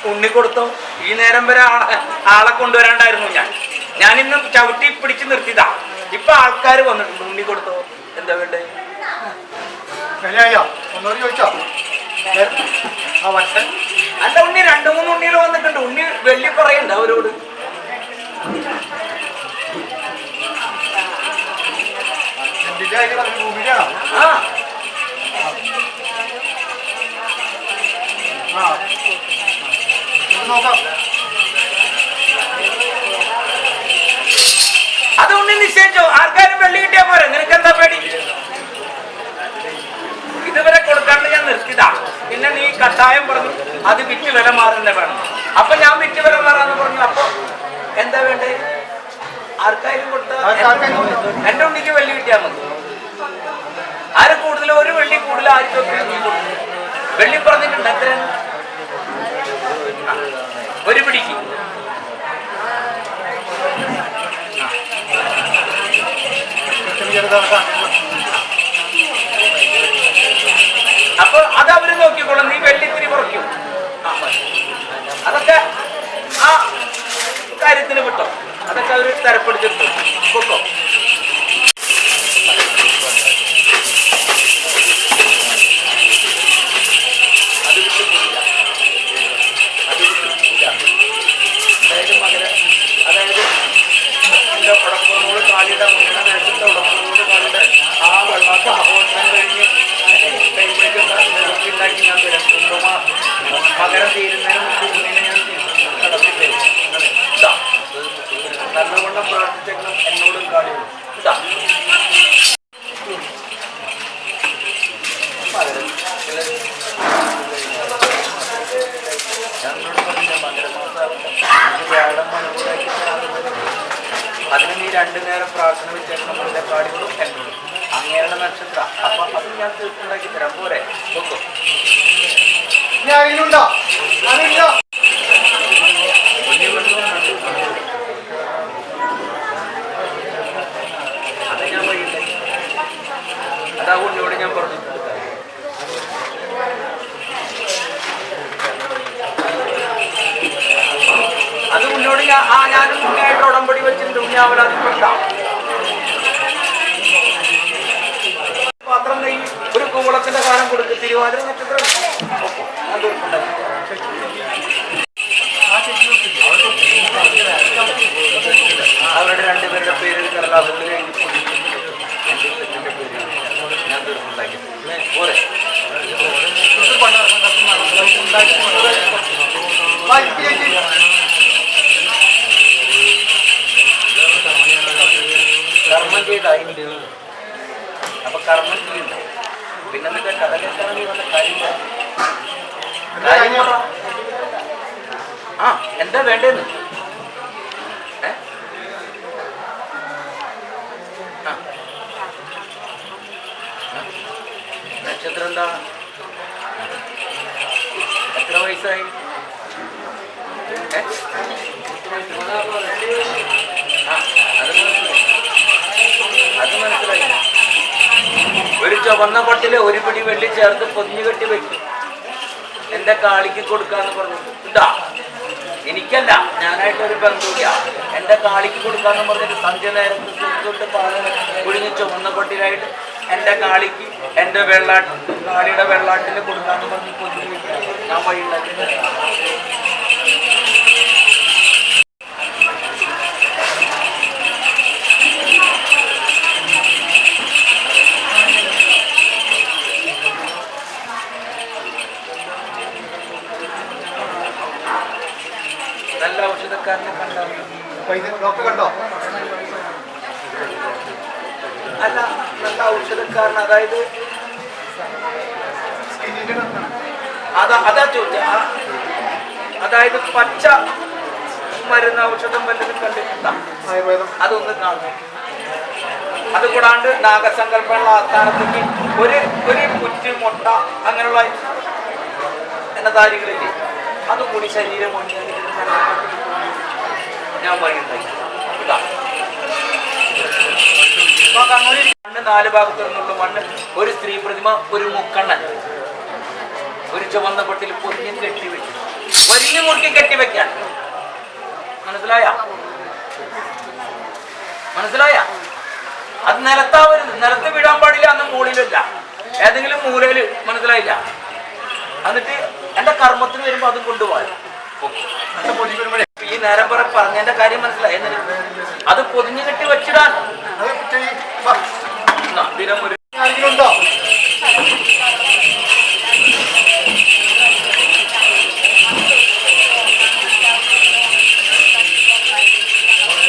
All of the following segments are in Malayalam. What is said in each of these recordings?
ഉണ്ണി കൊടുത്തോ? ഈ നേരം വരെ ആളെ കൊണ്ടുവരാണ്ടായിരുന്നു ഞാനിന്നും ചവിട്ടി പിടിച്ച് നിർത്തിയതാ. ഇപ്പൊ ആൾക്കാർ വന്നിട്ടുണ്ട്. ഉണ്ണി കൊടുത്തോ? എന്താ വേണ്ടേ? അല്ല, ഉണ്ണി 2-3 ഉണ്ണികൾ വന്നിട്ടുണ്ട്. ഉണ്ണി വെള്ളി പറയണ്ട അവരോട്. അത് ഉണ്ണി നിശ്ചയിച്ചോ? ആർക്കാരും വെള്ളി കിട്ടിയാ പോരെ? നിനക്ക് എന്താ പേടി? ഇതുവരെ കൊടുക്കാണ്ട് ഞാൻ നിർത്തിയതാ. പിന്നെ നീ കട്ടായം പറഞ്ഞു അത് വിറ്റ് വില മാറുന്നേ വേണം. അപ്പൊ ഞാൻ വിറ്റ് വില മാറാന്ന് പറഞ്ഞു. അപ്പൊ എന്താ വേണ്ടേ? ആർക്കായാലും കൊടുത്ത എന്റെ ഉണ്ണിക്ക് വെള്ളി കിട്ടിയാൽ മതി. ആര് കൂടുതൽ? ഒരു വെള്ളി കൂടുതൽ ആർക്കൊക്കെ വെള്ളി പറഞ്ഞിട്ടുണ്ട്. എത്രയാണ്? ഒരു പിടിക്ക്. അപ്പൊ അത് അവര് നോക്കിക്കോളും. നീ വെള്ളിത്തിരി കുറയ്ക്കും. അതൊക്കെ ആ കാര്യത്തിന് വിട്ടോ. അതൊക്കെ അവര് തരപ്പെടുത്തിട്ടു പൊക്കോ. അത് വിട്ടു പോയില്ല. അത് വിട്ടു പോയില്ല. അതായത് എന്റെ ഉടപ്പുറമോട് കാലിയുടെ മുന്നേ നേരത്തെ ഉടപ്പുറമോട് കാലിയുടെ ആ വെള്ളാത്ത മഹോത്സവം കഴിഞ്ഞ് ഉണ്ടാക്കി ഞാൻ തരാം. പകരം തീരുന്നതിന് മുമ്പ് മുന്നിനെ ഞാൻ നടത്തിത്തരും. ഇതാ നല്ലവണ്ണം പ്രാർത്ഥിച്ചെങ്കിലും എന്നോടും കാണിക്കും. ഇതാ ഞങ്ങളോട് പറഞ്ഞ മകരമാസം അതിന് നീ 2 നേരം പ്രാർത്ഥന വെച്ചേക്കണം. നമ്മുടെ കാടികളും എന്നോടും അങ്ങേരുടെ നക്ഷത്രം. അപ്പൊ അത് ഞാൻ തീർച്ചുണ്ടാക്കി തരാം. പോരെ? നോക്കൂ. അത് ഞാൻ വഴിയില്ല. അതാ ഉണ്ണിയോട് ഞാൻ പറഞ്ഞു. അത് ഉന്നോട് ഞാനും ഉണ്ണിയായിട്ട് ഉടമ്പടി വെച്ചിട്ടുണ്ട്. ഉണ്ണിയാവൽ അതിപ്പെട്ടാം പാത്രം നെയ്യ് ഒരു കൂവളത്തിന്റെ കാലം കൊടുത്ത് തിരുവാതിര നക്ഷത്രം അവരുടെ 2 പേരുടെ പേരിൽ കടലാസിൽ ഞാൻ തീർപ്പുണ്ടാക്കി പോരെ. കർമ്മം ചെയ്തായി. അപ്പൊ കർമ്മം ചെയ്യണ്ട. പിന്നെ നിന്റെ കടലെത്താൻ വന്ന കാര്യം ആ എന്താ വേണ്ടേന്ന്? നക്ഷത്രം എന്താ? എത്ര വയസ്സായി? അത് മനസ്സിലായി. ഒരു ചുവന്ന പട്ടില് 1 പിടി വെള്ളി ചേർത്ത് പൊതിഞ്ഞു കെട്ടി വെക്കും. എന്റെ കാളിക്ക് കൊടുക്കാന്ന് പറഞ്ഞു. ഇതാ എനിക്കല്ല, ഞാനായിട്ടൊരു ബന്ധുല്ല. എന്റെ കാളിക്ക് കൊടുക്കാന്ന് പറഞ്ഞിട്ട് സന്ധ്യ നേരത്ത് തൊട്ട് പാല് കുഴിഞ്ഞ് ചുവന്ന പട്ടിലായിട്ട് എന്റെ കാളിക്ക് എന്റെ കാളിയുടെ വെള്ളാട്ടിന് കൊടുക്കാന്ന് പറഞ്ഞ് പൊതിഞ്ഞു വെക്കുക. ഞാൻ വഴിയുണ്ടാക്കി. നല്ല ഔഷധക്കാരനെ കണ്ടോ? അല്ല, നല്ല ഔഷധക്കാരൻ. അതായത് അതാ ചോദിച്ച. അതായത് പച്ച മരുന്ന് ഔഷധം വല്ലതും കണ്ടിട്ടുണ്ടോ? അതൊന്ന് കാണും. അതുകൂടാണ്ട് നാഗസങ്കല്പമുള്ള ആസ്ഥാനത്തേക്ക് ഒരു മറ്റ് മുട്ട അങ്ങനെയുള്ള എണ്ണതാരികളില്ലേ അതും കൂടി ശരീരം ഞാൻ പറയുന്നുണ്ടായി. മണ്ണ് 4 ഭാഗത്തു നിന്നുള്ള മണ്ണ്, ഒരു സ്ത്രീ പ്രതിമ, ഒരു മുക്കണ്ണൻ, ഒരു ചുവന്ന പൊട്ടിൽ പൊതിഞ്ഞ് കെട്ടിവെച്ചു, പൊരിഞ്ഞു മുറുക്കി കെട്ടിവെക്കാൻ. മനസ്സിലായ? അത് നിലത്താവരുത്, നിലത്ത് വീഴാൻ പാടില്ല, അന്ന് മുകളിലല്ല, ഏതെങ്കിലും മൂലയില്. മനസ്സിലായില്ല? എന്നിട്ട് എന്റെ കർമ്മത്തിന് വരുമ്പോ അതും കൊണ്ടുപോകാൻ. ഈ നേരം പറഞ്ഞതിന്റെ കാര്യം മനസ്സിലായി. അത് പൊതിഞ്ഞു കെട്ടി വെച്ചിടാൻ ദിനം ഒരു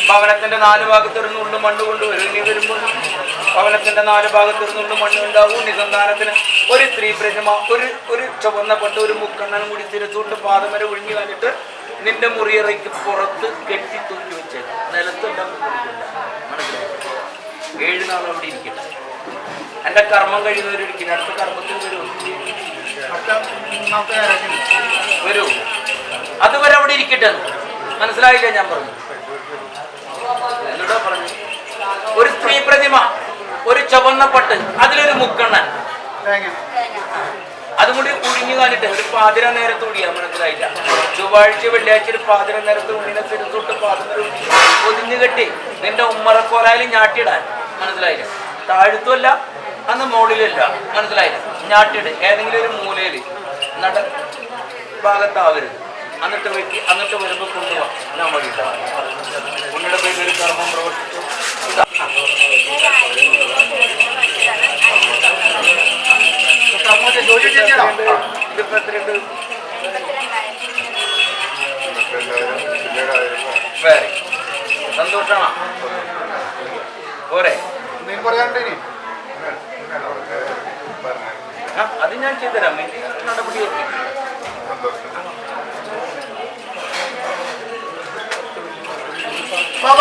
ഭവനത്തിന്റെ 4 ഭാഗത്തിരുന്നുകൊണ്ട് മണ്ണ് കൊണ്ടുവരും. ഇനി വരുമ്പോൾ ഭവനത്തിന്റെ 4 ഭാഗത്തിരുന്നുകൊണ്ട് മണ്ണ് ഉണ്ടാവും. നിസന്താനത്തിന് ഒരു സ്ത്രീ പ്രതിമ, ഒരു ചുവന്ന പട്ട്, ഒരു മുക്കണ്ണനും കൂടി തിരച്ചൂട്ട് പാദം വരെ ഒഴിഞ്ഞു കാണിട്ട് നിന്റെ മുറിയറയ്ക്ക് പുറത്ത് കെട്ടി തൂക്കി വെച്ചേക്കും. നിലത്തുണ്ടാകും. മനസ്സിലായി? 7 നാൾ അവിടെ ഇരിക്കട്ടെ. എന്റെ കർമ്മം കഴിയുന്നവരിരിക്കും. അടുത്ത കർമ്മത്തിൽ വരൂ. അതുവരെ അവിടെ ഇരിക്കട്ടെ. മനസ്സിലായില്ലേ ഞാൻ പറഞ്ഞു? എന്നോടാ പറഞ്ഞു. ഒരു സ്ത്രീ പ്രതിമ, ഒരു ചുവന്ന പട്ട്, അതിലൊരു മുക്കണ്ണൻ, അതും കൂടി കുഴിഞ്ഞു കാണിട്ട് ഒരു പാതിര നേരത്തോടിയാ. മനസ്സിലായില്ല? ചൊവ്വാഴ്ച വെള്ളിയാഴ്ച ഒരു പാതിര നേരത്ത് ഉണ്ണിനെ തിരുത്തൊട്ട് പാതിര പൊതിഞ്ഞു കെട്ടി നിന്റെ ഉമ്മറക്കോലായിൽ ഞാട്ടിയിടാൻ. മനസ്സിലായില്ല? താഴ്ത്തുമല്ല, അന്ന് മുകളിലല്ല. മനസ്സിലായില്ല? ഞാട്ടിട് ഏതെങ്കിലും ഒരു മൂലയില് നട ഭാഗത്താവരുത്. എന്നിട്ട് വെക്കി, എന്നിട്ട് വരുമ്പോ കൊണ്ടുപോവാം. ഞാൻ വഴിയില്ല. ഉണ്ണിയുടെ പേരിൽ ഒരു കർമ്മം പ്രവർത്തിച്ചു. ഇതിപ്പോ എത്രയുണ്ട്? വേറെ സന്തോഷമാണോ? പോരെ? അത് ഞാൻ ചെയ്തുതരാം. നടപടി വാ